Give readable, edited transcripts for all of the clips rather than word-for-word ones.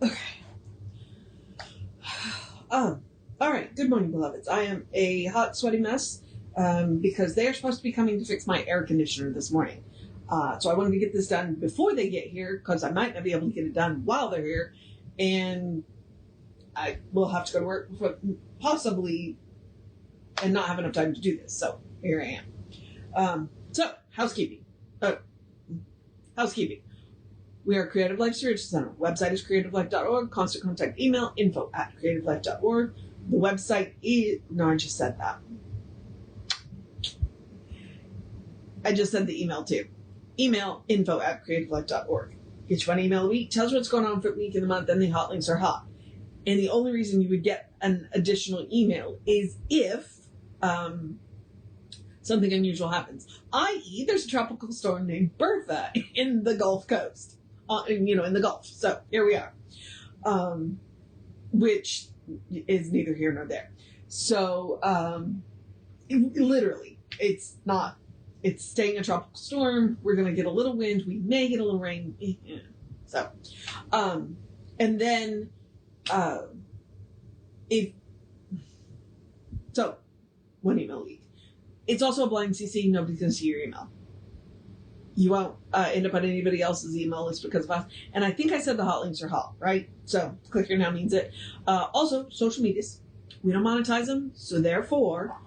Okay. All right. Good morning, beloveds. I am a hot, sweaty mess because they are supposed to be coming to fix my air conditioner this morning. So I wanted to get this done before they get here because I might not be able to get it done while they're here, and I will have to go to work possibly and not have enough time to do this. So here I am. So housekeeping. Housekeeping. We are Creative Life Spiritual Center. Website is creativelife.org. Constant contact email, info@creativelife.org. The website is... No, I just said that. I just said the email too. Email, info@creativelife.org. Get you one email a week. Tells you what's going on for the week and the month, and the hot links are hot. And the only reason you would get an additional email is if something unusual happens. I.e., there's a tropical storm named Bertha in the Gulf Coast. In the Gulf. So here we are. Which is neither here nor there. So literally, it's staying a tropical storm. We're going to get a little wind. We may get a little rain. So, and then one email a week. It's also a blind CC. Nobody's going to see your email. You won't end up on anybody else's email list because of us. And I think I said the hot links are hot, right? So click here now means it. Also, social medias. We don't monetize them. So therefore,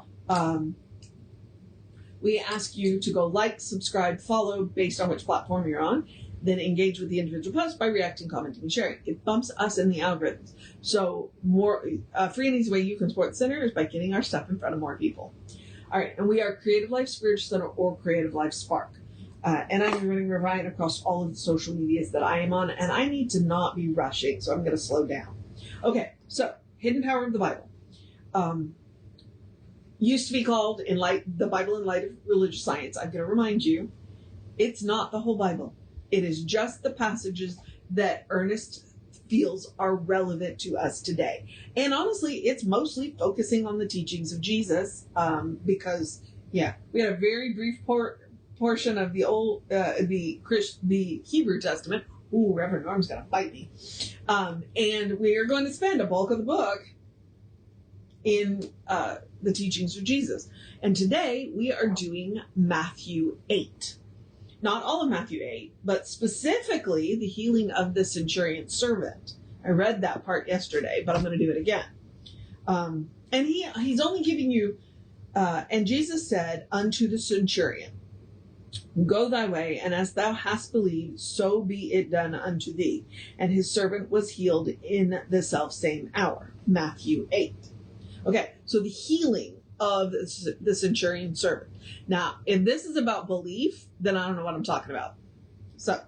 we ask you to go like, subscribe, follow based on which platform you're on. Then engage with the individual post by reacting, commenting, and sharing. It bumps us in the algorithms. So more free and easy way you can support the center is by getting our stuff in front of more people. All right. And we are Creative Life Spiritual Center or Creative Life Spark. And I'm running Revine across all of the social medias that I am on, and I need to not be rushing, so I'm going to slow down. Okay, so Hidden Power of the Bible. Used to be called the Bible in Light of Religious Science. I'm going to remind you, it's not the whole Bible. It is just the passages that Ernest feels are relevant to us today. And honestly, it's mostly focusing on the teachings of Jesus because, we had a very brief portion of the the Hebrew Testament. Ooh, Reverend Norm's gonna bite me. And we are going to spend a bulk of the book in the teachings of Jesus. And today we are doing Matthew 8. Not all of Matthew 8, but specifically the healing of the centurion servant. I read that part yesterday, but I'm going to do it again. And he's only giving you, and Jesus said unto the centurion, Go thy way, and as thou hast believed, so be it done unto thee. And his servant was healed in the selfsame hour. Matthew 8. Okay, so the healing of the centurion servant. Now, if this is about belief, then I don't know what I'm talking about. So,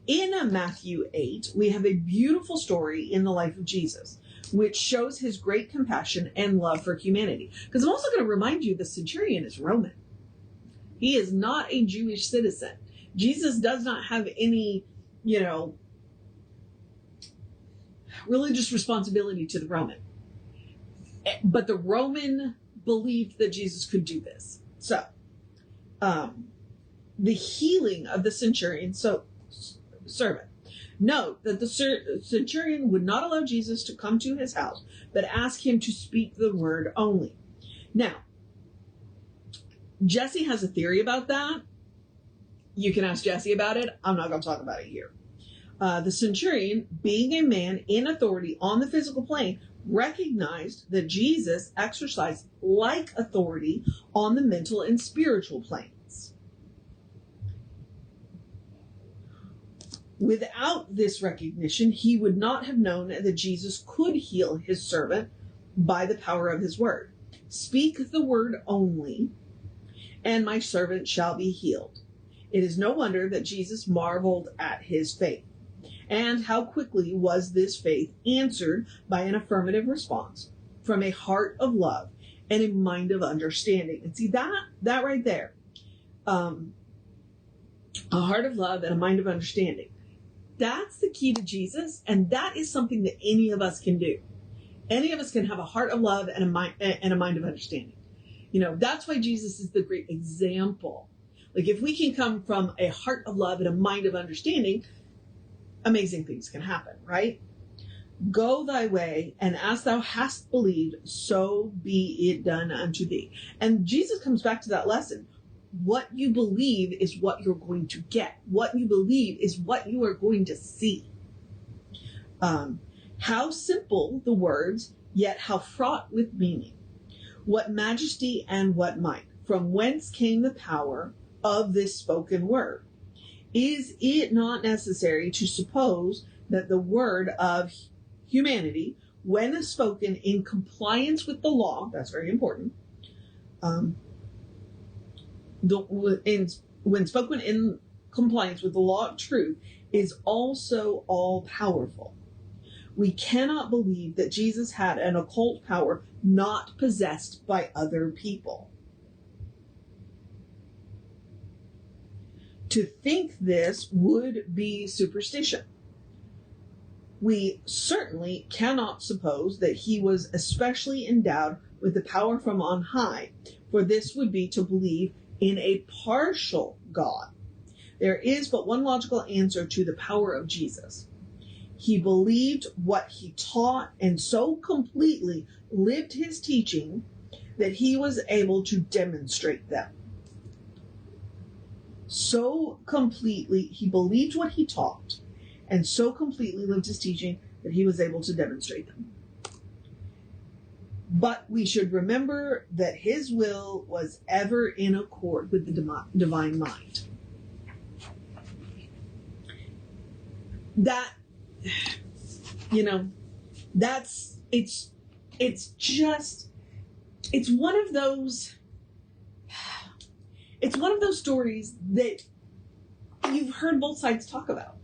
in Matthew 8, we have a beautiful story in the life of Jesus, which shows his great compassion and love for humanity. Because I'm also going to remind you the centurion is Roman. He is not a Jewish citizen. Jesus does not have any, religious responsibility to the Roman. But the Roman believed that Jesus could do this. So, the healing of the centurion servant. Note that the centurion would not allow Jesus to come to his house, but ask him to speak the word only. Now, Jesse has a theory about that. You can ask Jesse about it. I'm not going to talk about it here. The centurion, being a man in authority on the physical plane, recognized that Jesus exercised like authority on the mental and spiritual planes. Without this recognition, he would not have known that Jesus could heal his servant by the power of his word. Speak the word only, and my servant shall be healed. It is no wonder that Jesus marveled at his faith. And how quickly was this faith answered by an affirmative response from a heart of love and a mind of understanding. And see that right there. A heart of love and a mind of understanding. That's the key to Jesus, and that is something that any of us can do. Any of us can have a heart of love and a mind of understanding. That's why Jesus is the great example. Like, if we can come from a heart of love and a mind of understanding, amazing things can happen, right? Go thy way, and as thou hast believed, so be it done unto thee. And Jesus comes back to that lesson. What you believe is what you're going to get. What you believe is what you are going to see. How simple the words, yet how fraught with meaning. What majesty and what might. From whence came the power of this spoken word? Is it not necessary to suppose that the word of humanity, when spoken in compliance with the law, that's very important, when spoken in compliance with the law of truth, is also all-powerful? We cannot believe that Jesus had an occult power not possessed by other people. To think this would be superstition. We certainly cannot suppose that he was especially endowed with the power from on high, for this would be to believe in a partial God. There is but one logical answer to the power of Jesus. He believed what he taught and so completely lived his teaching that he was able to demonstrate them. So completely, he believed what he taught and so completely lived his teaching that he was able to demonstrate them. But we should remember that his will was ever in accord with the divine mind. That, it's one of those stories that you've heard both sides talk about.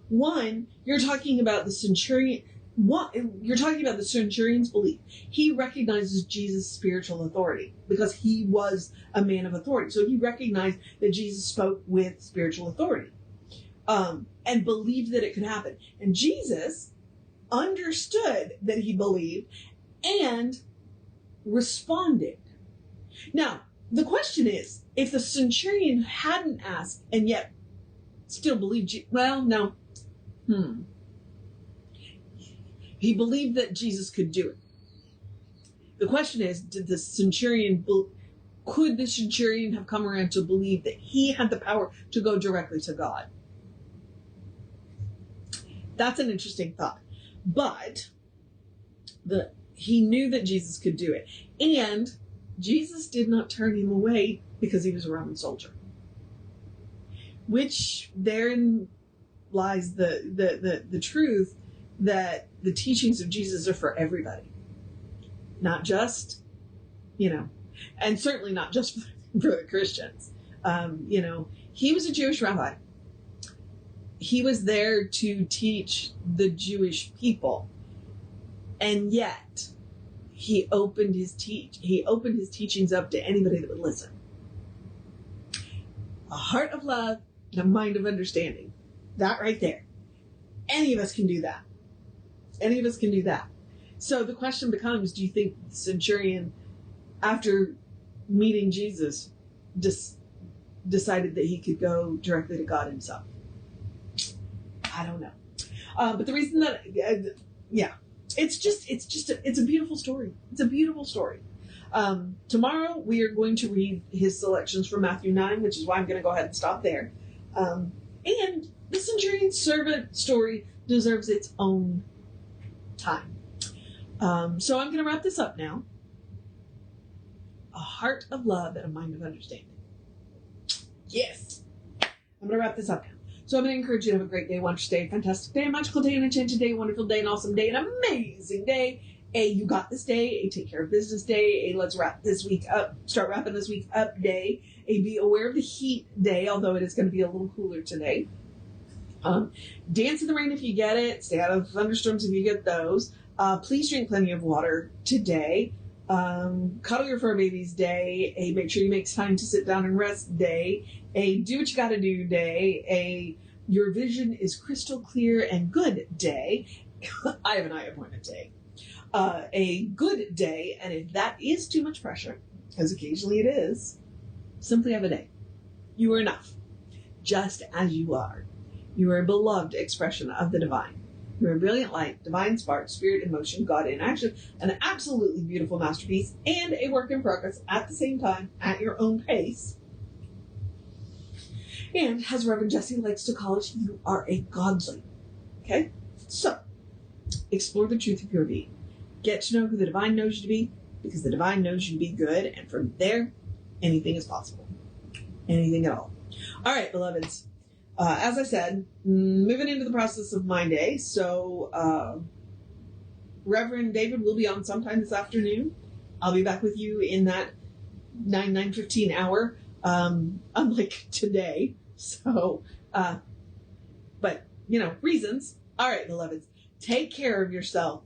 One, you're talking about the centurion. You're talking about the centurion's belief. He recognizes Jesus' spiritual authority because he was a man of authority. So he recognized that Jesus spoke with spiritual authority, and believed that it could happen. And Jesus understood that he believed and responded. Now, the question is, if the centurion hadn't asked and yet still believed, he believed that Jesus could do it. The question is, could the centurion have come around to believe that he had the power to go directly to God? That's an interesting thought. But he knew that Jesus could do it. And Jesus did not turn him away because he was a Roman soldier. Which therein lies the truth that the teachings of Jesus are for everybody. Not just, and certainly not just for the Christians. He was a Jewish rabbi. He was there to teach the Jewish people. And yet, he opened his teachings up to anybody that would listen. A heart of love and a mind of understanding. That right there. Any of us can do that. Any of us can do that. So the question becomes, do you think the centurion, after meeting Jesus, decided that he could go directly to God himself? I don't know. But the reason that, it's a beautiful story. It's a beautiful story. Tomorrow we are going to read his selections from Matthew 9, which is why I'm going to go ahead and stop there. And the centurion's servant story deserves its own time. So I'm going to wrap this up now. A heart of love and a mind of understanding. Yes. I'm going to wrap this up now. So I'm going to encourage you to have a great day, wonderful day, fantastic day, a magical day, an enchanted day, wonderful day, an awesome day, an amazing day. A you got this day, a take care of business day, a let's wrap this week up, start wrapping this week up day, a be aware of the heat day, although it is going to be a little cooler today. Dance in the rain if you get it, stay out of thunderstorms if you get those. Please drink plenty of water today. Cuddle your fur babies day, a make sure you make time to sit down and rest day, a do what you gotta do day, a your vision is crystal clear and good day. I have an eye appointment day. A good day, and if that is too much pressure, as occasionally it is, simply have a day. You are enough, just as you are. You are a beloved expression of the divine. You're a brilliant light, divine spark, spirit in motion, God in action, an absolutely beautiful masterpiece, and a work in progress at the same time, at your own pace. And as Reverend Jesse likes to call it, you are a godling. Okay? So, explore the truth of your being. Get to know who the divine knows you to be, because the divine knows you to be good, and from there, anything is possible. Anything at all. All right, beloveds. As I said, moving into the process of my day, so Reverend David will be on sometime this afternoon. I'll be back with you in that 9:15 hour, unlike today. So, but, reasons. All right, beloveds, take care of yourself.